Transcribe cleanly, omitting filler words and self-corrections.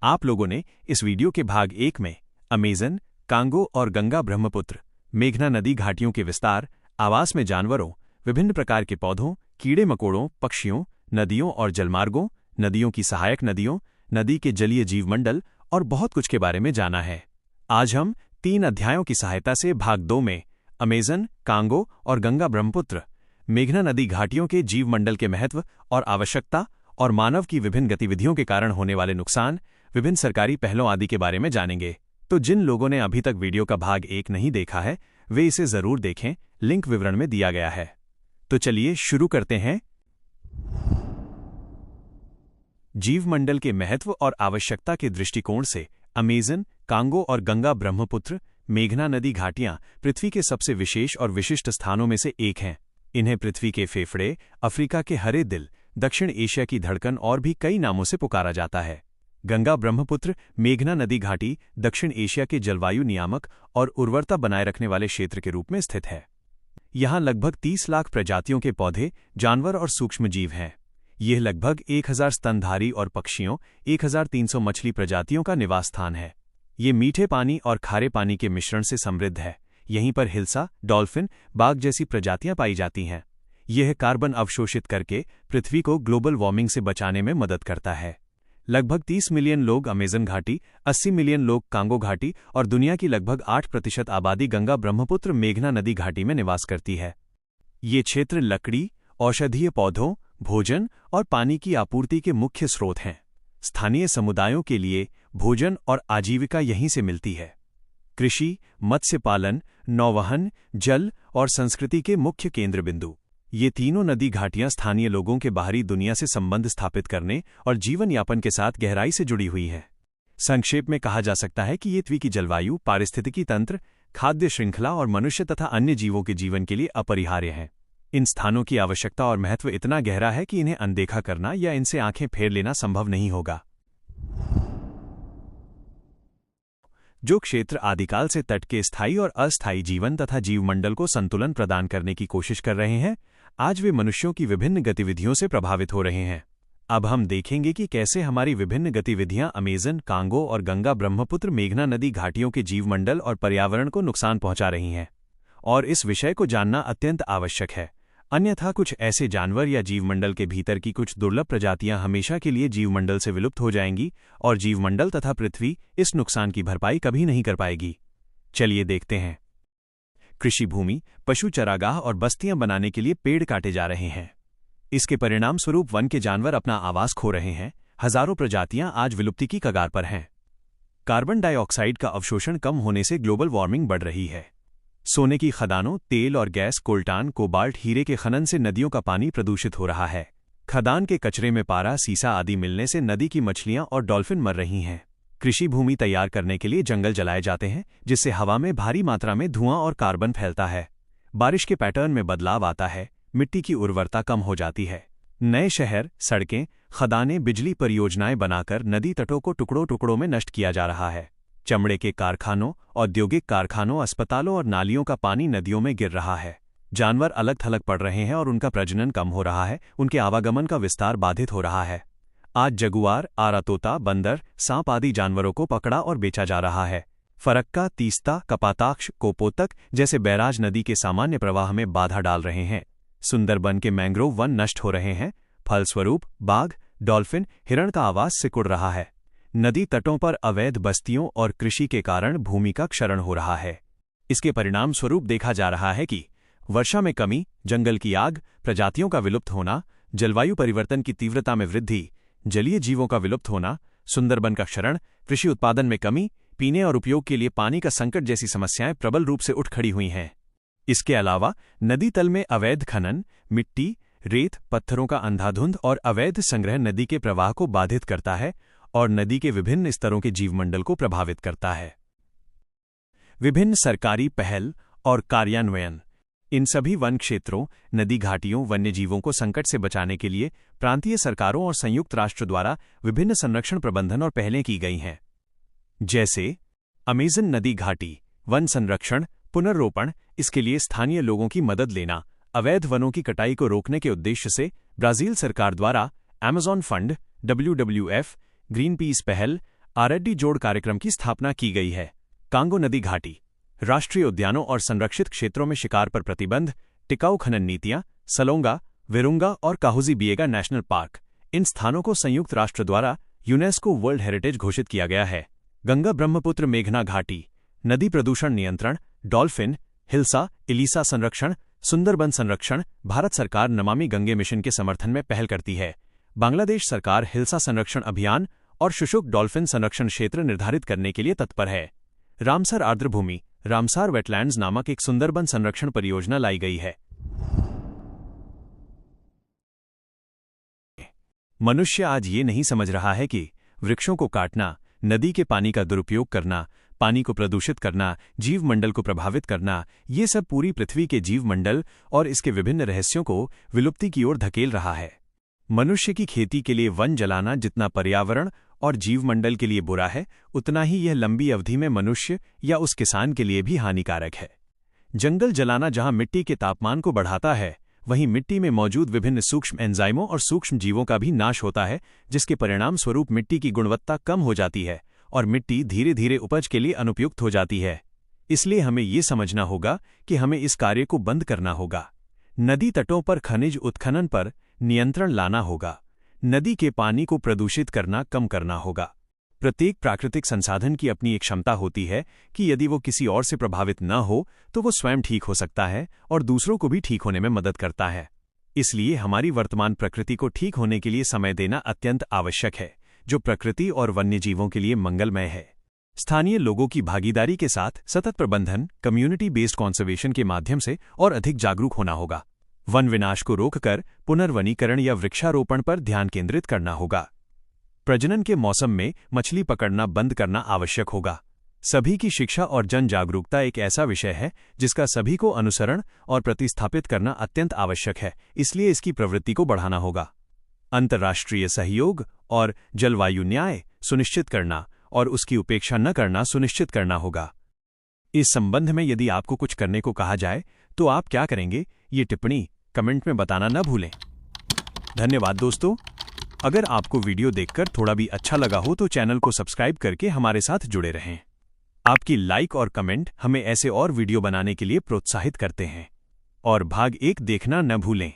आप लोगों ने इस वीडियो के भाग 1 में अमेज़न, कांगो और गंगा ब्रह्मपुत्र, मेघना नदी घाटियों के विस्तार, आवास में जानवरों, विभिन्न प्रकार के पौधों, कीड़े मकोड़ों, पक्षियों, नदियों और जलमार्गों, नदियों की सहायक नदियों, नदी के जलीय जीवमंडल और बहुत कुछ के बारे में जाना है। आज हम 3 अध्यायों की सहायता से भाग 2 में अमेज़न, कांगो और गंगा ब्रह्मपुत्र, मेघना नदी घाटियों के जीवमंडल के महत्व और आवश्यकता और मानव की विभिन्न गतिविधियों के कारण होने वाले नुकसान, विभिन्न सरकारी पहलों आदि के बारे में जानेंगे। तो जिन लोगों ने अभी तक वीडियो का भाग 1 नहीं देखा है, वे इसे जरूर देखें, लिंक विवरण में दिया गया है। तो चलिए शुरू करते हैं। जीवमंडल के महत्व और आवश्यकता के दृष्टिकोण से अमेज़न, कांगो और गंगा ब्रह्मपुत्र, मेघना नदी घाटियां पृथ्वी के सबसे विशेष और विशिष्ट स्थानों में से एक हैं। इन्हें पृथ्वी के फेफड़े, अफ्रीका के हरे दिल, दक्षिण एशिया की धड़कन और भी कई नामों से पुकारा जाता है। गंगा ब्रह्मपुत्र मेघना नदी घाटी दक्षिण एशिया के जलवायु नियामक और उर्वरता बनाए रखने वाले क्षेत्र के रूप में स्थित है। यहाँ लगभग 30 लाख प्रजातियों के पौधे, जानवर और सूक्ष्म जीव हैं। यह लगभग 1000 स्तनधारी और पक्षियों, 1300 मछली प्रजातियों का निवास स्थान है। ये मीठे पानी और खारे पानी के मिश्रण से समृद्ध है। यहीं पर हिल्सा, डॉल्फिन, बाघ जैसी प्रजातियां पाई जाती हैं। यह कार्बन अवशोषित करके पृथ्वी को ग्लोबल वार्मिंग से बचाने में मदद करता है। लगभग 30 मिलियन लोग अमेज़न घाटी, 80 मिलियन लोग कांगो घाटी और दुनिया की लगभग 8% आबादी गंगा ब्रह्मपुत्र मेघना नदी घाटी में निवास करती है। ये क्षेत्र लकड़ी, औषधीय पौधों, भोजन और पानी की आपूर्ति के मुख्य स्रोत हैं। स्थानीय समुदायों के लिए भोजन और आजीविका यहीं से मिलती है। कृषि, मत्स्य पालन, नौवहन, जल और संस्कृति के मुख्य केंद्र बिंदु। ये तीनों नदी घाटियां स्थानीय लोगों के बाहरी दुनिया से संबंध स्थापित करने और जीवन यापन के साथ गहराई से जुड़ी हुई हैं। संक्षेप में कहा जा सकता है कि ये पृथ्वी की जलवायु, पारिस्थितिकी तंत्र, खाद्य श्रृंखला और मनुष्य तथा अन्य जीवों के जीवन के लिए अपरिहार्य हैं। इन स्थानों की आवश्यकता और महत्व इतना गहरा है कि इन्हें अनदेखा करना या इनसे आंखें फेर लेना संभव नहीं होगा। जो क्षेत्र आदिकाल से तट के स्थायी और अस्थायी जीवन तथा जीवमंडल को संतुलन प्रदान करने की कोशिश कर रहे हैं, आज वे मनुष्यों की विभिन्न गतिविधियों से प्रभावित हो रहे हैं। अब हम देखेंगे कि कैसे हमारी विभिन्न गतिविधियां अमेज़न, कांगो और गंगा ब्रह्मपुत्र मेघना नदी घाटियों के जीवमंडल और पर्यावरण को नुकसान पहुंचा रही हैं। और इस विषय को जानना अत्यंत आवश्यक है, अन्यथा कुछ ऐसे जानवर या जीवमंडल के भीतर की कुछ दुर्लभ प्रजातियां हमेशा के लिए जीवमंडल से विलुप्त हो जाएंगी और जीवमंडल तथा पृथ्वी इस नुकसान की भरपाई कभी नहीं कर पाएगी। चलिए देखते हैं। कृषि भूमि, पशु चरागाह और बस्तियां बनाने के लिए पेड़ काटे जा रहे हैं। इसके परिणाम स्वरूप वन के जानवर अपना आवास खो रहे हैं। हजारों प्रजातियां आज विलुप्ति की कगार पर हैं। कार्बन डाइऑक्साइड का अवशोषण कम होने से ग्लोबल वार्मिंग बढ़ रही है। सोने की खदानों, तेल और गैस, कोल्टान, कोबाल्ट, हीरे के खनन से नदियों का पानी प्रदूषित हो रहा है। खदान के कचरे में पारा, सीसा आदि मिलने से नदी की मछलियां और डॉल्फिन मर रही हैं। कृषि भूमि तैयार करने के लिए जंगल जलाए जाते हैं, जिससे हवा में भारी मात्रा में धुआं और कार्बन फैलता है। बारिश के पैटर्न में बदलाव आता है, मिट्टी की उर्वरता कम हो जाती है। नए शहर, सड़कें, खदानें, बिजली परियोजनाएं बनाकर नदी तटों को टुकड़ों टुकड़ों में नष्ट किया जा रहा है। चमड़े के कारखानों, औद्योगिक कारखानों, अस्पतालों और नालियों का पानी नदियों में गिर रहा है। जानवर अलग थलग पड़ रहे हैं और उनका प्रजनन कम हो रहा है। उनके आवागमन का विस्तार बाधित हो रहा है। आज जगुआर, आरा तोता, बंदर, सांप आदि जानवरों को पकड़ा और बेचा जा रहा है। फरक्का, तीस्ता, कपाताक्ष, कोपोतक जैसे बैराज नदी के सामान्य प्रवाह में बाधा डाल रहे हैं। सुंदरबन के मैंग्रोव वन नष्ट हो रहे हैं। फलस्वरूप बाघ, डॉल्फिन, हिरण का आवास सिकुड़ रहा है। नदी तटों पर अवैध बस्तियों और कृषि के कारण भूमि का क्षरण हो रहा है। इसके परिणाम स्वरूप देखा जा रहा है कि वर्षा में कमी, जंगल की आग, प्रजातियों का विलुप्त होना, जलवायु परिवर्तन की तीव्रता में वृद्धि, जलीय जीवों का विलुप्त होना, सुंदरबन का क्षरण, कृषि उत्पादन में कमी, पीने और उपयोग के लिए पानी का संकट जैसी समस्याएं प्रबल रूप से उठ खड़ी हुई हैं। इसके अलावा नदी तल में अवैध खनन, मिट्टी, रेत, पत्थरों का अंधाधुंध और अवैध संग्रह नदी के प्रवाह को बाधित करता है और नदी के विभिन्न स्तरों के जीवमंडल को प्रभावित करता है। विभिन्न सरकारी पहल और कार्यान्वयन। इन सभी वन क्षेत्रों, नदी घाटियों, वन्यजीवों को संकट से बचाने के लिए प्रांतीय सरकारों और संयुक्त राष्ट्र द्वारा विभिन्न संरक्षण प्रबंधन और पहलें की गई हैं। जैसे अमेज़न नदी घाटी, वन संरक्षण, पुनर्रोपण, इसके लिए स्थानीय लोगों की मदद लेना, अवैध वनों की कटाई को रोकने के उद्देश्य से ब्राजील सरकार द्वारा अमेज़न फंड, WWF, ग्रीनपीस पहल, आरएडी जोड़ कार्यक्रम की स्थापना की गई है। कांगो नदी घाटी, राष्ट्रीय उद्यानों और संरक्षित क्षेत्रों में शिकार पर प्रतिबंध, टिकाऊ खनन नीतियां, सलोंगा, विरुंगा और काहुजी बिएगा नेशनल पार्क, इन स्थानों को संयुक्त राष्ट्र द्वारा यूनेस्को वर्ल्ड हेरिटेज घोषित किया गया है। गंगा ब्रह्मपुत्र मेघना घाटी, नदी प्रदूषण नियंत्रण, डॉल्फिन, हिल्सा, इलीसा संरक्षण, सुंदरबन संरक्षण। भारत सरकार नमामि गंगे मिशन के समर्थन में पहल करती है। बांग्लादेश सरकार हिल्सा संरक्षण अभियान और शुशुक डॉल्फिन संरक्षण क्षेत्र निर्धारित करने के लिए तत्पर है। रामसर आर्द्रभूमि, रामसार वेटलैंड्स नामक एक सुंदरबन संरक्षण परियोजना लाई गई है। मनुष्य आज ये नहीं समझ रहा है कि वृक्षों को काटना, नदी के पानी का दुरुपयोग करना, पानी को प्रदूषित करना, जीवमंडल को प्रभावित करना, ये सब पूरी पृथ्वी के जीवमंडल और इसके विभिन्न रहस्यों को विलुप्ति की ओर धकेल रहा है। मनुष्य की खेती के लिए वन जलाना जितना पर्यावरण और जीवमंडल के लिए बुरा है, उतना ही यह लंबी अवधि में मनुष्य या उस किसान के लिए भी हानिकारक है। जंगल जलाना जहां मिट्टी के तापमान को बढ़ाता है, वहीं मिट्टी में मौजूद विभिन्न सूक्ष्म एंजाइमों और सूक्ष्म जीवों का भी नाश होता है, जिसके परिणाम स्वरूप मिट्टी की गुणवत्ता कम हो जाती है और मिट्टी धीरे धीरे उपज के लिए अनुपयुक्त हो जाती है। इसलिए हमें ये समझना होगा कि हमें इस कार्य को बंद करना होगा। नदी तटों पर खनिज उत्खनन पर नियंत्रण लाना होगा। नदी के पानी को प्रदूषित करना कम करना होगा। प्रत्येक प्राकृतिक संसाधन की अपनी एक क्षमता होती है कि यदि वो किसी और से प्रभावित न हो तो वो स्वयं ठीक हो सकता है और दूसरों को भी ठीक होने में मदद करता है। इसलिए हमारी वर्तमान प्रकृति को ठीक होने के लिए समय देना अत्यंत आवश्यक है, जो प्रकृति और वन्यजीवों के लिए मंगलमय है। स्थानीय लोगों की भागीदारी के साथ सतत प्रबंधन, कम्युनिटी बेस्ड कॉन्जर्वेशन के माध्यम से और अधिक जागरूक होना होगा। वन विनाश को रोककर पुनर्वनीकरण या वृक्षारोपण पर ध्यान केंद्रित करना होगा। प्रजनन के मौसम में मछली पकड़ना बंद करना आवश्यक होगा। सभी की शिक्षा और जन जागरूकता एक ऐसा विषय है जिसका सभी को अनुसरण और प्रतिस्थापित करना अत्यंत आवश्यक है, इसलिए इसकी प्रवृत्ति को बढ़ाना होगा। अंतर्राष्ट्रीय सहयोग और जलवायु न्याय सुनिश्चित करना और उसकी उपेक्षा न करना सुनिश्चित करना होगा। इस संबंध में यदि आपको कुछ करने को कहा जाए तो आप क्या करेंगे, ये टिप्पणी कमेंट में बताना न भूलें। धन्यवाद दोस्तों। अगर आपको वीडियो देखकर थोड़ा भी अच्छा लगा हो तो चैनल को सब्सक्राइब करके हमारे साथ जुड़े रहें। आपकी लाइक और कमेंट हमें ऐसे और वीडियो बनाने के लिए प्रोत्साहित करते हैं। और भाग 1 देखना न भूलें।